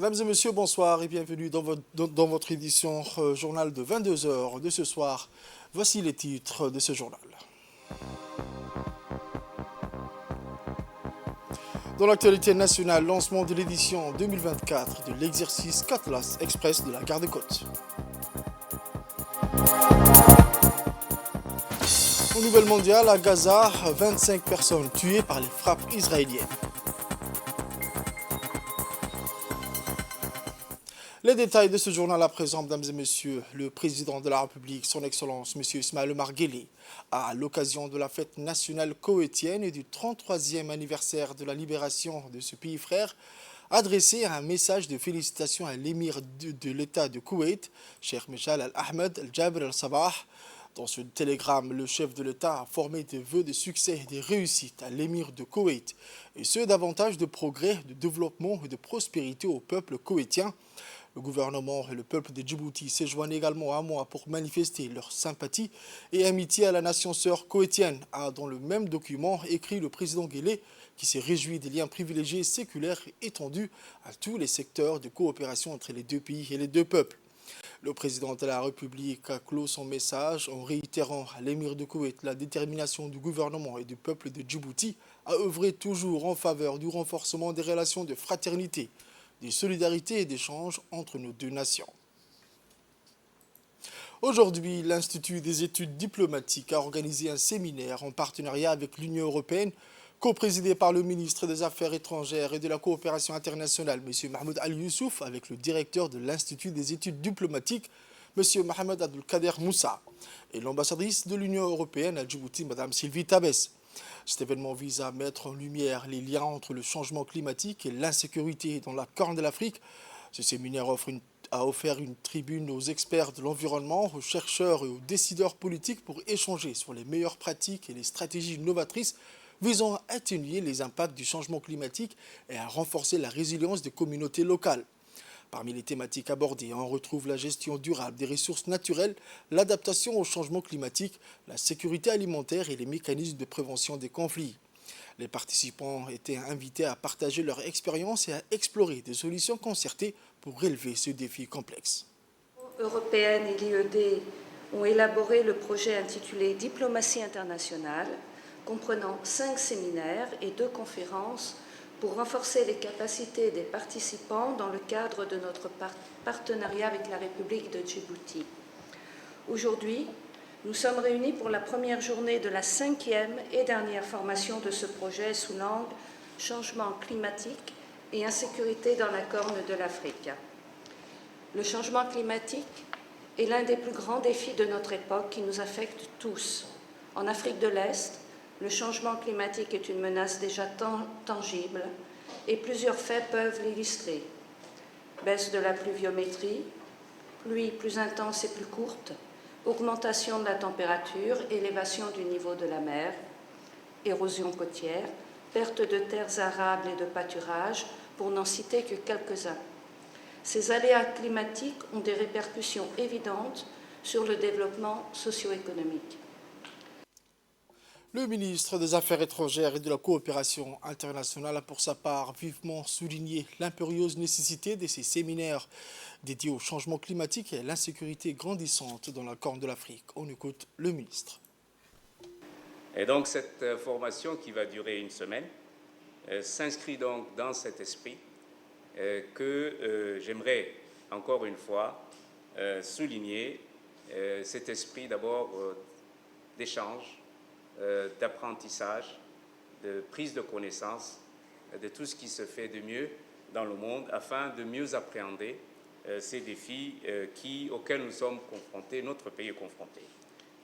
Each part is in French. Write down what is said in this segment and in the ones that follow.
Mesdames et messieurs, bonsoir et bienvenue dans votre édition journal de 22 heures de ce soir. Voici les titres de ce journal. Dans l'actualité nationale, lancement de l'édition 2024 de l'exercice Cutlass Express de la Garde-Côte. Aux nouvelles mondiales, à Gaza, 25 personnes tuées par les frappes israéliennes. Les détails de ce journal à présent, mesdames et messieurs. Le président de la République, son Excellence, M. Ismaël Omar Guelleh, à l'occasion de la fête nationale koweïtienne et du 33e anniversaire de la libération de ce pays frère, a adressé un message de félicitations à l'émir de l'État de Koweït, Cheikh Michal Al-Ahmed Al-Jaber Al-Sabah. Dans ce télégramme, le chef de l'État a formé des vœux de succès et de réussite à l'émir de Koweït, et ce, davantage de progrès, de développement et de prospérité au peuple koweïtien. Le gouvernement et le peuple de Djibouti se joignent également à moi pour manifester leur sympathie et amitié à la nation sœur koweïtienne, a dans le même document écrit le président Guelleh, qui s'est réjoui des liens privilégiés, séculaires et étendus à tous les secteurs de coopération entre les deux pays et les deux peuples. Le président de la République a clos son message en réitérant à l'émir de Koweït la détermination du gouvernement et du peuple de Djibouti à œuvrer toujours en faveur du renforcement des relations de fraternité, de solidarité et d'échange entre nos deux nations. Aujourd'hui, l'Institut des études diplomatiques a organisé un séminaire en partenariat avec l'Union européenne, co-présidé par le ministre des Affaires étrangères et de la coopération internationale, M. Mahmoud Al-Youssouf, avec le directeur de l'Institut des études diplomatiques, M. Mohamed Abdelkader Moussa, et l'ambassadrice de l'Union européenne à Djibouti, Mme Sylvie Tabès. Cet événement vise à mettre en lumière les liens entre le changement climatique et l'insécurité dans la Corne de l'Afrique. Ce séminaire a offert une tribune aux experts de l'environnement, aux chercheurs et aux décideurs politiques pour échanger sur les meilleures pratiques et les stratégies novatrices visant à atténuer les impacts du changement climatique et à renforcer la résilience des communautés locales. Parmi les thématiques abordées, on retrouve la gestion durable des ressources naturelles, l'adaptation au changement climatique, la sécurité alimentaire et les mécanismes de prévention des conflits. Les participants étaient invités à partager leur expérience et à explorer des solutions concertées pour relever ce défi complexe. L'Union européenne et l'IED ont élaboré le projet intitulé Diplomatie internationale, comprenant 5 séminaires et 2 conférences pour renforcer les capacités des participants dans le cadre de notre partenariat avec la République de Djibouti. Aujourd'hui, nous sommes réunis pour la première journée de la 5e et dernière formation de ce projet sous l'angle changement climatique et insécurité dans la Corne de l'Afrique. Le changement climatique est l'un des plus grands défis de notre époque qui nous affecte tous. En Afrique de l'Est, le changement climatique est une menace déjà tangible et plusieurs faits peuvent l'illustrer. Baisse de la pluviométrie, pluies plus intenses et plus courtes, augmentation de la température, élévation du niveau de la mer, érosion côtière, perte de terres arables et de pâturages, pour n'en citer que quelques-uns. Ces aléas climatiques ont des répercussions évidentes sur le développement socio-économique. Le ministre des Affaires étrangères et de la coopération internationale a pour sa part vivement souligné l'impérieuse nécessité de ces séminaires dédiés au changement climatique et à l'insécurité grandissante dans la Corne de l'Afrique. On écoute le ministre. Et donc cette formation qui va durer une semaine s'inscrit donc dans cet esprit que j'aimerais encore une fois souligner, cet esprit d'abord d'échange, d'apprentissage, de prise de connaissance de tout ce qui se fait de mieux dans le monde afin de mieux appréhender ces défis auxquels nous sommes confrontés, notre pays est confronté.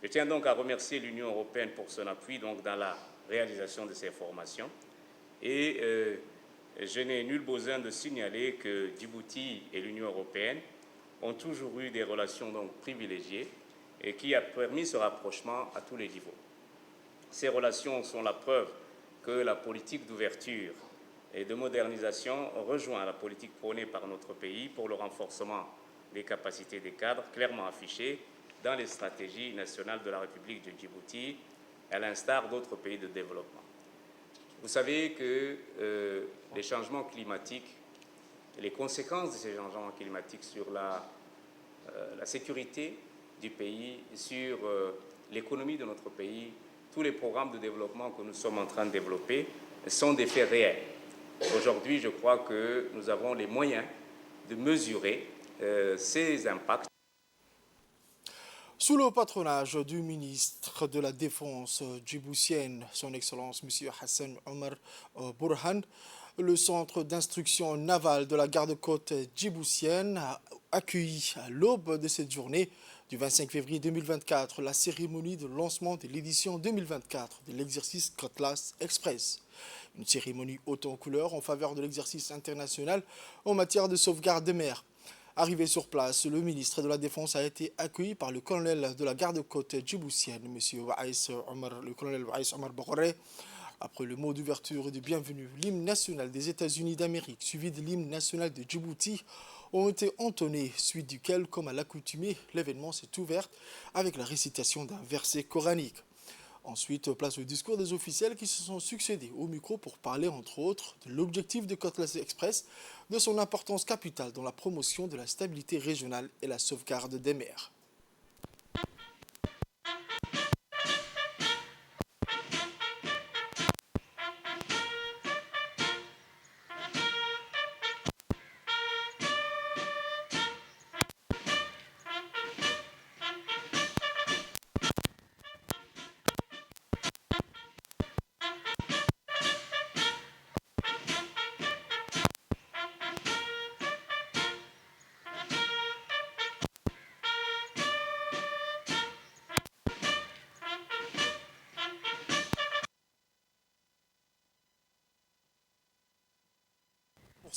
Je tiens donc à remercier l'Union européenne pour son appui donc, dans la réalisation de ces formations et je n'ai nul besoin de signaler que Djibouti et l'Union européenne ont toujours eu des relations donc, privilégiées et qui a permis ce rapprochement à tous les niveaux. Ces relations sont la preuve que la politique d'ouverture et de modernisation rejoint la politique prônée par notre pays pour le renforcement des capacités des cadres, clairement affichées dans les stratégies nationales de la République de Djibouti, à l'instar d'autres pays de développement. Vous savez que les changements climatiques les conséquences de ces changements climatiques sur la sécurité du pays, sur l'économie de notre pays. Tous les programmes de développement que nous sommes en train de développer sont des faits réels. Aujourd'hui, je crois que nous avons les moyens de mesurer ces impacts. Sous le patronage du ministre de la Défense djiboutienne, son Excellence M. Hassan Omar Burhan, le centre d'instruction navale de la garde-côte djiboutienne a accueilli à l'aube de cette journée du 25 février 2024 la cérémonie de lancement de l'édition 2024 de l'exercice Cutlass Express. Une cérémonie haute en couleur en faveur de l'exercice international en matière de sauvegarde des mers. Arrivé sur place, le ministre de la Défense a été accueilli par le colonel de la garde-côte djiboutienne, le colonel Waïs Omar Boghoré. Après le mot d'ouverture et de bienvenue, l'hymne national des États-Unis d'Amérique, suivi de l'hymne national de Djibouti, ont été entonnés, suite duquel, comme à l'accoutumée, l'événement s'est ouvert avec la récitation d'un verset coranique. Ensuite, place au discours des officiels qui se sont succédés au micro pour parler, entre autres, de l'objectif de Cutlass Express, de son importance capitale dans la promotion de la stabilité régionale et la sauvegarde des mers.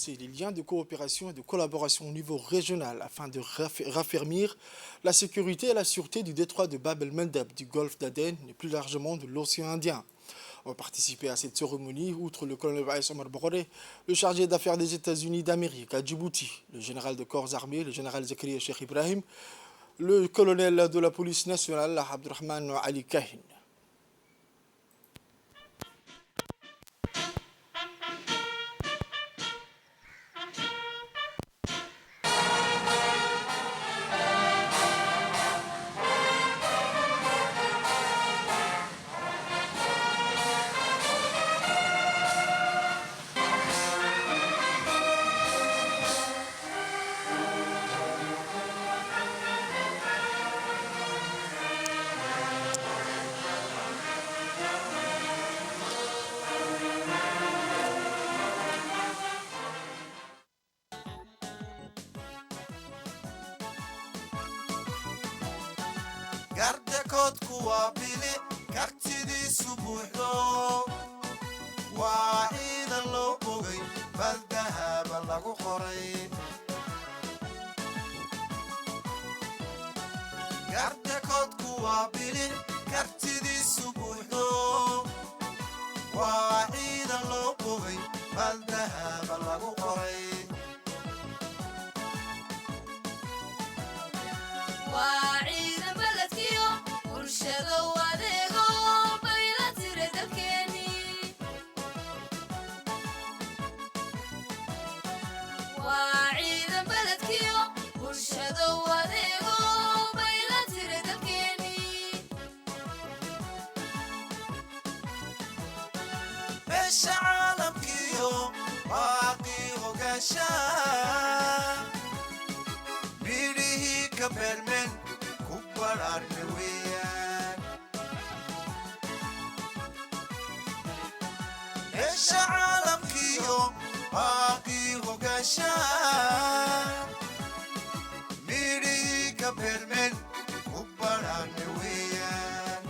Les liens de coopération et de collaboration au niveau régional afin de raffermir la sécurité et la sûreté du détroit de Bab el-Mandeb, du golfe d'Aden et plus largement de l'océan Indien. Ont participé à cette cérémonie, outre le colonel Waïs Omar Boghoré, le chargé d'affaires des États-Unis d'Amérique à Djibouti, le général de corps armés, le général Zakaria Cheikh Ibrahim, le colonel de la police nationale, Abdurrahman Ali Kahin. gardakoodku waa bili kartidiisu buuxdo waa ciidan loo bogay baldahaba lagu qoray gardakoodku waa bili kartidiisu buuxdo waa ciidan loo bogay baldahaba lagu qoray beesha caalamkiyo baaqii ogaashaa midhihii ka beermen ku badhaadhna weeyaan beesha caalamkiyo baaqii ogaashaa midhihii ka beermen ku badhaadhna weeyaan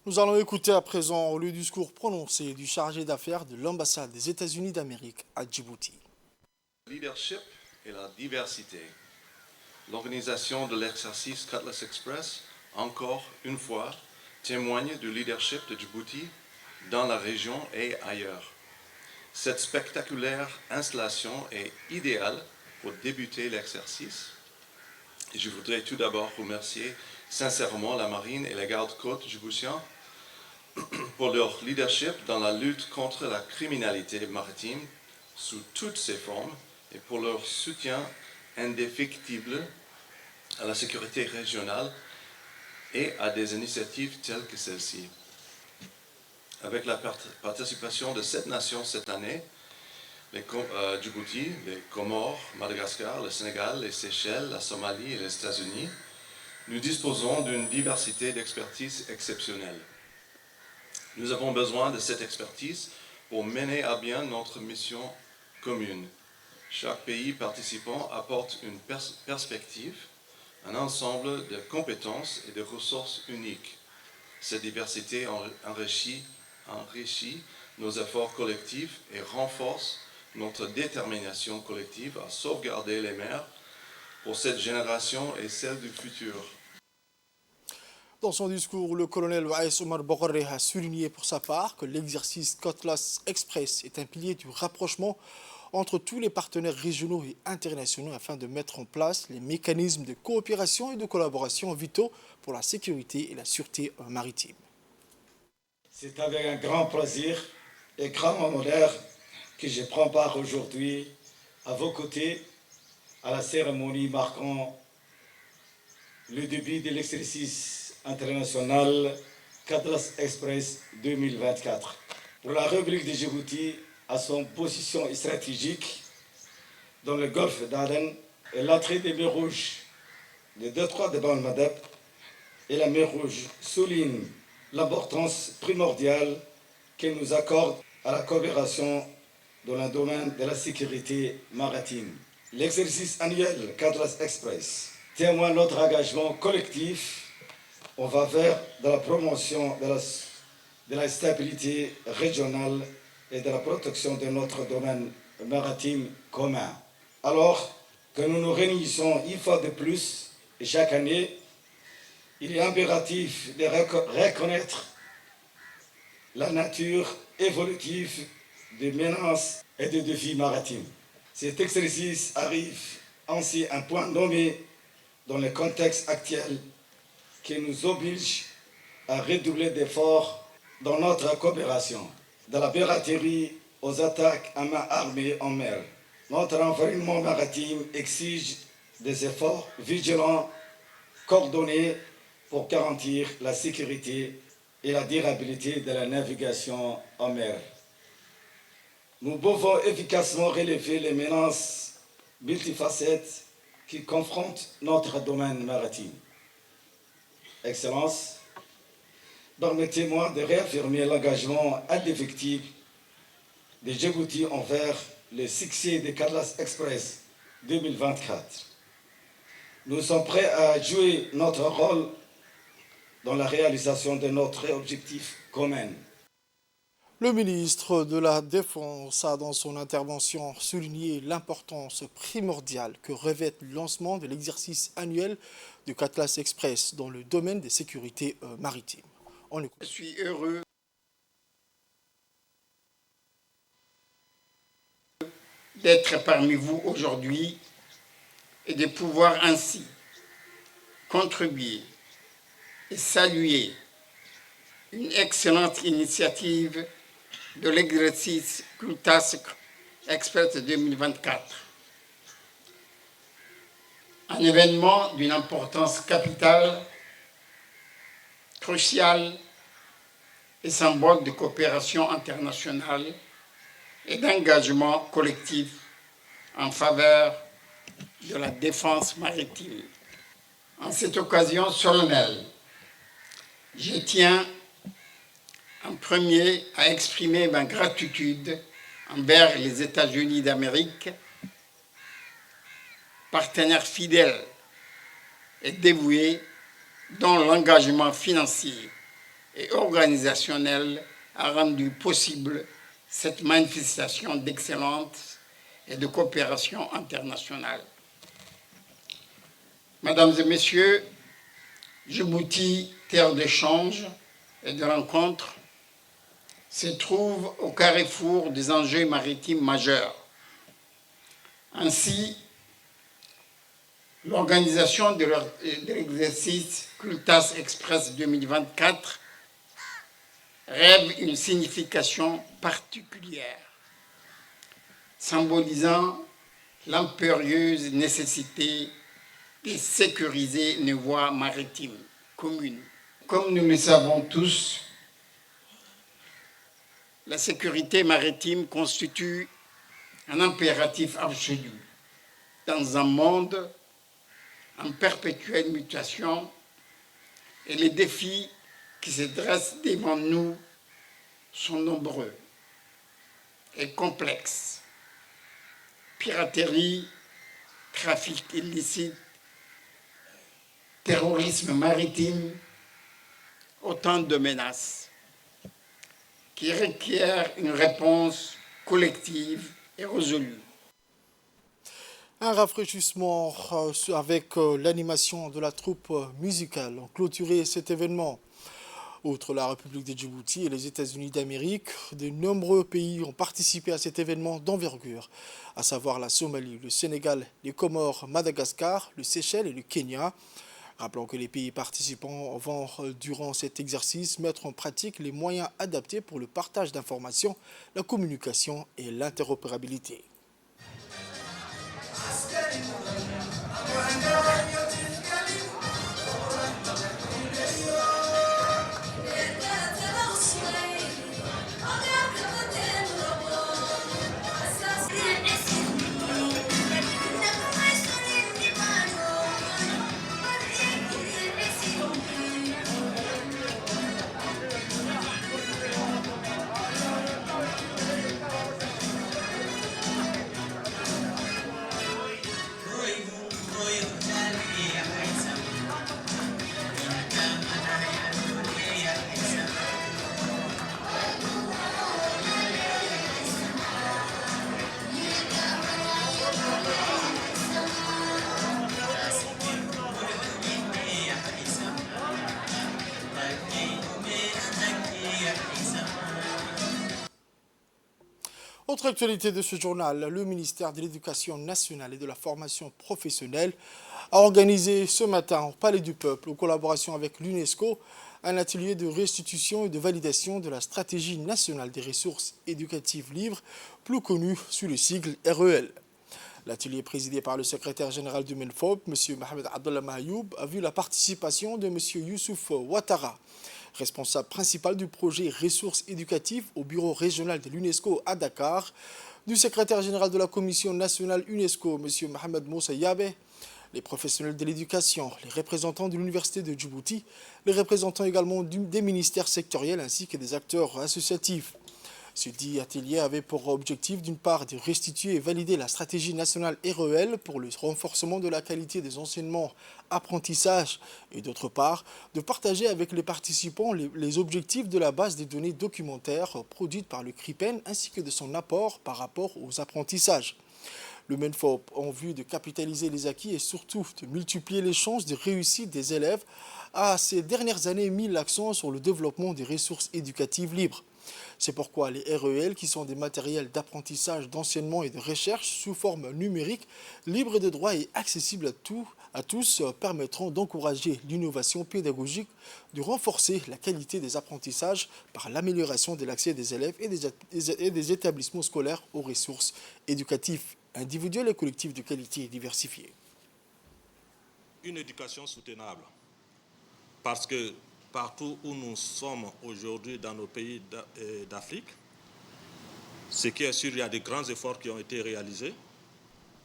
Nous allons écouter à présent le discours prononcé du chargé d'affaires de l'ambassade des États-Unis d'Amérique à Djibouti. Leadership et la diversité. l'organisation de l'exercice Cutlass Express, encore une fois, témoigne du leadership de Djibouti dans la région et ailleurs. Cette spectaculaire installation est idéale pour débuter l'exercice. Je voudrais tout d'abord remercier sincèrement la marine et la garde-côte djiboutiens pour leur leadership dans la lutte contre la criminalité maritime sous toutes ses formes et pour leur soutien indéfectible à la sécurité régionale et à des initiatives telles que celle-ci. Avec la participation de 7 nations cette année, Djibouti, les Comores, Madagascar, le Sénégal, les Seychelles, la Somalie et les États-Unis, nous disposons d'une diversité d'expertise exceptionnelle. Nous avons besoin de cette expertise pour mener à bien notre mission commune. Chaque pays participant apporte une perspective, un ensemble de compétences et de ressources uniques. Cette diversité enrichit nos efforts collectifs et renforce notre détermination collective à sauvegarder les mers pour cette génération et celle du futur. Dans son discours, le colonel Waïs Omar Boghoré a souligné pour sa part que l'exercice Cutlass Express est un pilier du rapprochement entre tous les partenaires régionaux et internationaux afin de mettre en place les mécanismes de coopération et de collaboration vitaux pour la sécurité et la sûreté maritime. C'est avec un grand plaisir et grand honneur que je prends part aujourd'hui à vos côtés à la cérémonie marquant le début de l'exercice international Cutlass Express 2024. Pour la République de Djibouti, à son position stratégique dans le golfe d'Aden et l'entrée des mers rouges, le détroit de Bab el-Mandeb et la mer Rouge soulignent l'importance primordiale qu'elle nous accorde à la coopération dans le domaine de la sécurité maritime. L'exercice annuel Cutlass Express témoigne notre engagement collectif en faveur de la promotion de la stabilité régionale et de la protection de notre domaine maritime commun. Alors que nous nous réunissons une fois de plus et chaque année, il est impératif de reconnaître la nature évolutive des menaces et des défis maritimes. Cet exercice arrive ainsi à un point nommé dans le contexte actuel qui nous oblige à redoubler d'efforts dans notre coopération, de la piraterie aux attaques à main armée en mer. Notre environnement maritime exige des efforts vigilants, coordonnés pour garantir la sécurité et la durabilité de la navigation en mer. Nous pouvons efficacement relever les menaces multifacettes qui confrontent notre domaine maritime. Excellences, permettez-moi de réaffirmer l'engagement indéfectible de Djibouti envers le succès de Cutlass Express 2024. Nous sommes prêts à jouer notre rôle dans la réalisation de notre objectif commun. Le ministre de la Défense a, dans son intervention, souligné l'importance primordiale que revêt le lancement de l'exercice annuel du Cutlass Express dans le domaine des sécurités maritimes. Je suis heureux d'être parmi vous aujourd'hui et de pouvoir ainsi contribuer et saluer une excellente initiative de l'exercice Cutlass Express 2024. Un événement d'une importance capitale, cruciale et symbole de coopération internationale et d'engagement collectif en faveur de la défense maritime. En cette occasion solennelle, je tiens en premier à exprimer ma gratitude envers les États-Unis d'Amérique, partenaires fidèles et dévoués dont l'engagement financier et organisationnel a rendu possible cette manifestation d'excellence et de coopération internationale. Mesdames et messieurs, Djibouti, terre d'échange et de rencontres, se trouve au carrefour des enjeux maritimes majeurs. Ainsi, l'organisation de l'exercice Cultas Express 2024 rêve une signification particulière, symbolisant l'impérieuse nécessité de sécuriser nos voies maritimes communes. Comme nous le savons tous, la sécurité maritime constitue un impératif absolu dans un monde en perpétuelle mutation et les défis qui se dressent devant nous sont nombreux et complexes. Piraterie, trafic illicite, terrorisme maritime, autant de menaces qui requièrent une réponse collective et résolue. Un rafraîchissement avec l'animation de la troupe musicale ont clôturé cet événement. Outre la République de Djibouti et les États-Unis d'Amérique, de nombreux pays ont participé à cet événement d'envergure, à savoir la Somalie, le Sénégal, les Comores, Madagascar, le Seychelles et le Kenya. Rappelons que les pays participants vont, durant cet exercice, mettre en pratique les moyens adaptés pour le partage d'informations, la communication et l'interopérabilité. Autre actualité de ce journal, le ministère de l'Éducation nationale et de la formation professionnelle a organisé ce matin au Palais du Peuple, en collaboration avec l'UNESCO, un atelier de restitution et de validation de la stratégie nationale des ressources éducatives libres, plus connue sous le sigle REL. L'atelier présidé par le secrétaire général du MENFOP, M. Mohamed Abdallah Mahayoub, a vu la participation de M. Youssouf Ouattara, responsable principal du projet Ressources éducatives au bureau régional de l'UNESCO à Dakar, du secrétaire général de la commission nationale UNESCO, M. Mohamed Moussa Yabe, les professionnels de l'éducation, les représentants de l'université de Djibouti, les représentants également des ministères sectoriels ainsi que des acteurs associatifs. Ce dit atelier avait pour objectif d'une part de restituer et valider la stratégie nationale REL pour le renforcement de la qualité des enseignements apprentissage et d'autre part de partager avec les participants les objectifs de la base des données documentaires produite par le CRIPEN ainsi que de son apport par rapport aux apprentissages. Le MENFOP, en vue de capitaliser les acquis et surtout de multiplier les chances de réussite des élèves, a ces dernières années mis l'accent sur le développement des ressources éducatives libres. C'est pourquoi les REL, qui sont des matériels d'apprentissage, d'enseignement et de recherche sous forme numérique, libres de droit et accessibles à tous, permettront d'encourager l'innovation pédagogique, de renforcer la qualité des apprentissages par l'amélioration de l'accès des élèves et des établissements scolaires aux ressources éducatives individuelles et collectives de qualité et diversifiées. Une éducation soutenable, parce que partout où nous sommes aujourd'hui dans nos pays d'Afrique, ce qui est sûr, il y a de grands efforts qui ont été réalisés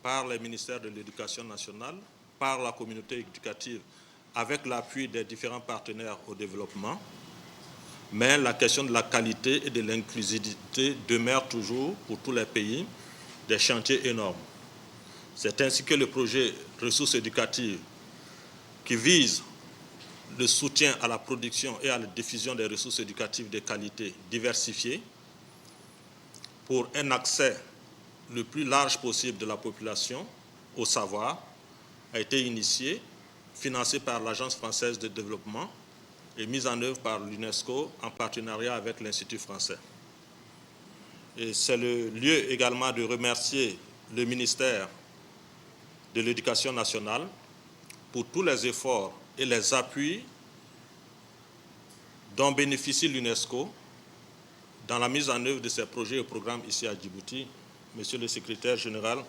par les ministères de l'Éducation nationale, par la communauté éducative, avec l'appui des différents partenaires au développement. Mais la question de la qualité et de l'inclusivité demeure toujours, pour tous les pays, des chantiers énormes. C'est ainsi que le projet Ressources éducatives, qui vise le soutien à la production et à la diffusion des ressources éducatives de qualité diversifiées pour un accès le plus large possible de la population au savoir, a été initié financée par l'Agence française de développement et mise en œuvre par l'UNESCO en partenariat avec l'Institut français. Et c'est le lieu également de remercier le ministère de l'Éducation nationale pour tous les efforts et les appuis dont bénéficie l'UNESCO dans la mise en œuvre de ces projets et programmes ici à Djibouti. Monsieur le secrétaire général,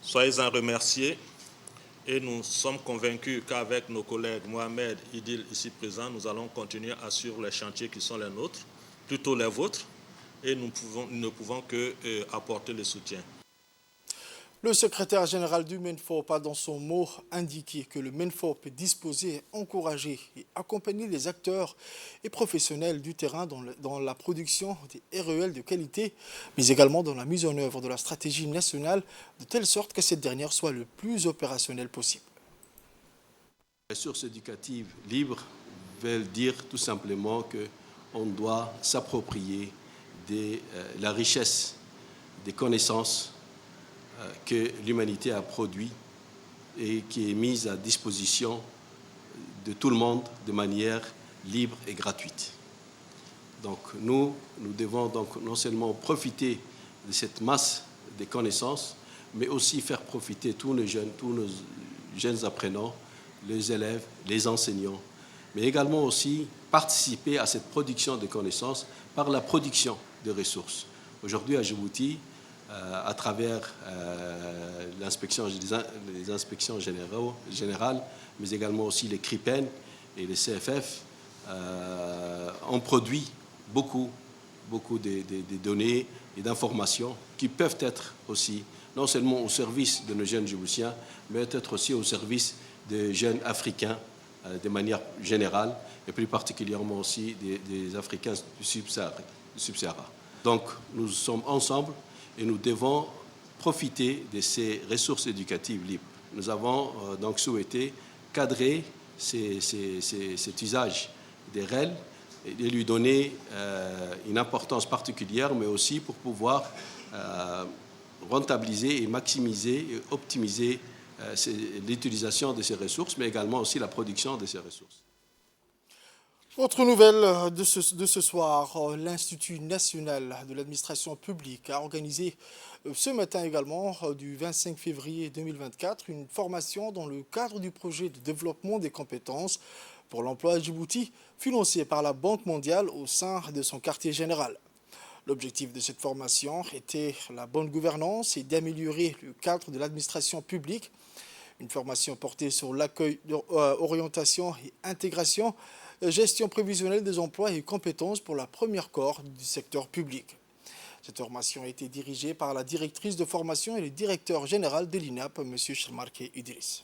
soyez-en remerciés et nous sommes convaincus qu'avec nos collègues Mohamed, Idil ici présents, nous allons continuer sur les chantiers qui sont les nôtres, plutôt les vôtres, et nous ne pouvons que apporter le soutien. Le secrétaire général du MENFOP a dans son mot indiqué que le MENFOP est disposé à encourager et accompagner les acteurs et professionnels du terrain dans la production des REL de qualité, mais également dans la mise en œuvre de la stratégie nationale, de telle sorte que cette dernière soit le plus opérationnelle possible. Les ressources éducatives libres veulent dire tout simplement qu'on doit s'approprier la richesse des connaissances que l'humanité a produit et qui est mise à disposition de tout le monde de manière libre et gratuite. Donc nous devons donc non seulement profiter de cette masse de connaissances, mais aussi faire profiter tous nos jeunes apprenants, les élèves, les enseignants, mais également aussi participer à cette production de connaissances par la production de ressources. Aujourd'hui à Djibouti, à travers les inspections générales, mais également aussi les CRIPEN et les CFF, ont produit beaucoup de données et d'informations qui peuvent être aussi non seulement au service de nos jeunes Djiboutiens, mais être aussi au service des jeunes Africains de manière générale, et plus particulièrement aussi des Africains du Sub-Sahara. Donc nous sommes ensemble et nous devons profiter de ces ressources éducatives libres. Nous avons donc souhaité cadrer cet usage des REL et de lui donner une importance particulière, mais aussi pour pouvoir rentabiliser et maximiser et optimiser l'utilisation de ces ressources, mais également aussi la production de ces ressources. Autre nouvelle de ce soir, l'Institut national de l'administration publique a organisé ce matin également, du 25 février 2024, une formation dans le cadre du projet de développement des compétences pour l'emploi à Djibouti, financé par la Banque mondiale au sein de son quartier général. L'objectif de cette formation était la bonne gouvernance et d'améliorer le cadre de l'administration publique. Une formation portée sur l'accueil, orientation et intégration, gestion prévisionnelle des emplois et compétences pour la première corps du secteur public. Cette formation a été dirigée par la directrice de formation et le directeur général de l'INAP, M. Sharmarke Idriss.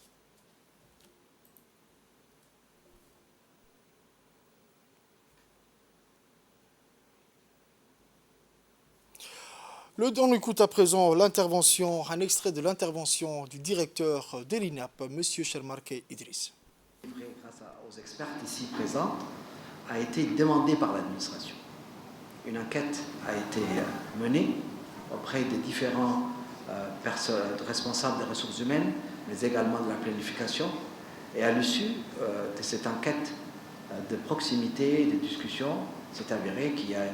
On écoute à présent un extrait de l'intervention du directeur de l'INAP, M. Sharmarke Idriss. Grâce aux experts ici présents, a été demandé par l'administration. Une enquête a été menée auprès des différents responsables des ressources humaines, mais également de la planification. Et à l'issue de cette enquête de proximité, de discussion, c'est avéré qu'il y a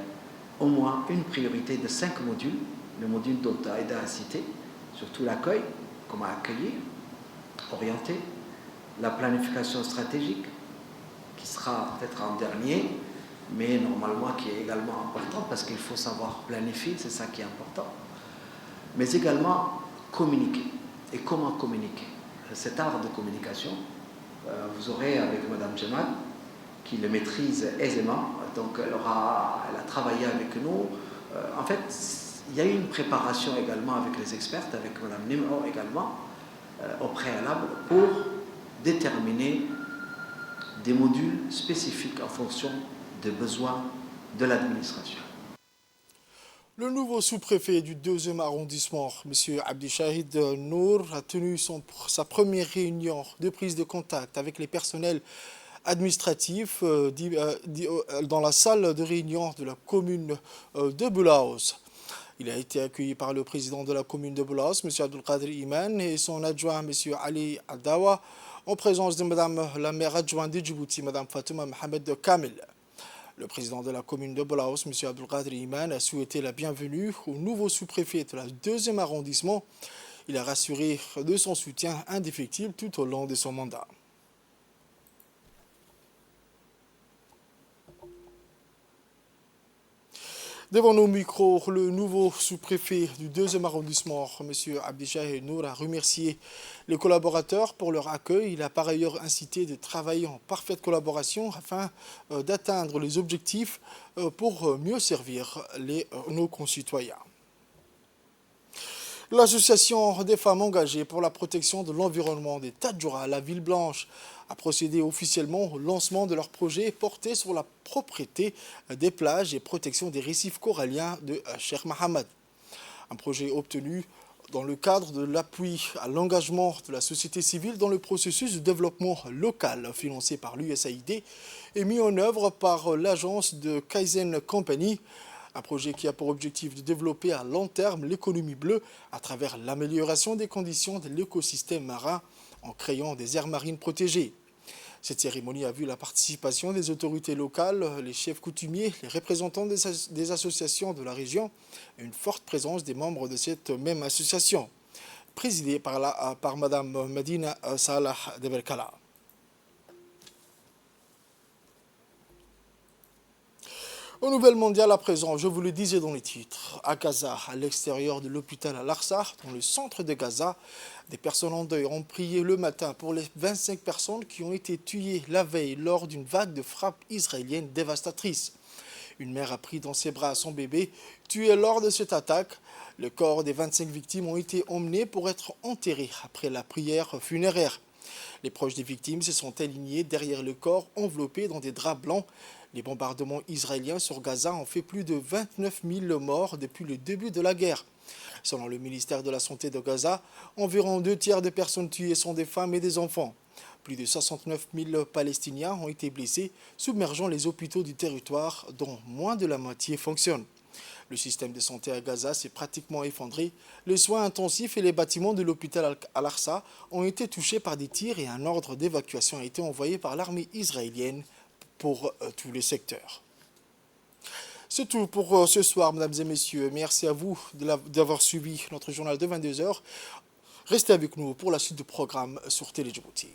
au moins une priorité de 5 modules, le module dont Aïda a cité, surtout l'accueil, comment accueillir, orienter, la planification stratégique, qui sera peut-être en dernier, mais normalement qui est également important parce qu'il faut savoir planifier, c'est ça qui est important. Mais également communiquer. Et comment communiquer? Cet art de communication, vous aurez avec Mme Djemal, qui le maîtrise aisément, donc elle a travaillé avec nous. En fait, il y a eu une préparation également avec les experts, avec Mme Nimro également, au préalable, pour déterminer des modules spécifiques en fonction des besoins de l'administration. Le nouveau sous-préfet du 2e arrondissement, M. Abdishahid Nour, a tenu sa première réunion de prise de contact avec les personnels administratifs dans la salle de réunion de la commune de Boulaouz. Il a été accueilli par le président de la commune de Boulaouz, M. Abdelkader Iman, et son adjoint, M. Ali Adawa, en présence de Madame la maire adjointe de Djibouti, Madame Fatouma Mohamed Kamel. Le président de la commune de Bolaos, M. Abdelkader Iman, a souhaité la bienvenue au nouveau sous-préfet de la 2e arrondissement. Il a rassuré de son soutien indéfectible tout au long de son mandat. Devant nos micros, le nouveau sous-préfet du 2e arrondissement, M. Abdijah Nour, a remercié les collaborateurs pour leur accueil. Il a par ailleurs incité de travailler en parfaite collaboration afin d'atteindre les objectifs pour mieux servir nos concitoyens. L'association des femmes engagées pour la protection de l'environnement des Tadjoura à la Ville Blanche a procédé officiellement au lancement de leur projet porté sur la propreté des plages et protection des récifs coralliens de Cheikh Mohammed. Un projet obtenu dans le cadre de l'appui à l'engagement de la société civile dans le processus de développement local financé par l'USAID et mis en œuvre par l'agence de Kaizen Company. Un projet qui a pour objectif de développer à long terme l'économie bleue à travers l'amélioration des conditions de l'écosystème marin en créant des aires marines protégées. Cette cérémonie a vu la participation des autorités locales, les chefs coutumiers, les représentants des associations de la région et une forte présence des membres de cette même association, présidée par Mme Medina Salah Deberkala. Aux nouvelles mondiales à présent, je vous le disais dans les titres, à Gaza, à l'extérieur de l'hôpital Al-Aqsa, dans le centre de Gaza, des personnes en deuil ont prié le matin pour les 25 personnes qui ont été tuées la veille lors d'une vague de frappes israéliennes dévastatrices. Une mère a pris dans ses bras son bébé, tué lors de cette attaque. Le corps des 25 victimes ont été emmenés pour être enterrés après la prière funéraire. Les proches des victimes se sont alignés derrière le corps enveloppé dans des draps blancs. Les bombardements israéliens sur Gaza ont fait plus de 29 000 morts depuis le début de la guerre. Selon le ministère de la Santé de Gaza, environ 2 tiers des personnes tuées sont des femmes et des enfants. Plus de 69 000 Palestiniens ont été blessés, submergeant les hôpitaux du territoire, dont moins de la moitié fonctionnent. Le système de santé à Gaza s'est pratiquement effondré. Les soins intensifs et les bâtiments de l'hôpital Al-Aqsa ont été touchés par des tirs et un ordre d'évacuation a été envoyé par l'armée israélienne pour tous les secteurs. C'est tout pour ce soir, mesdames et messieurs. Merci à vous d'avoir suivi notre journal de 22h. Restez avec nous pour la suite du programme sur Télé Djibouti.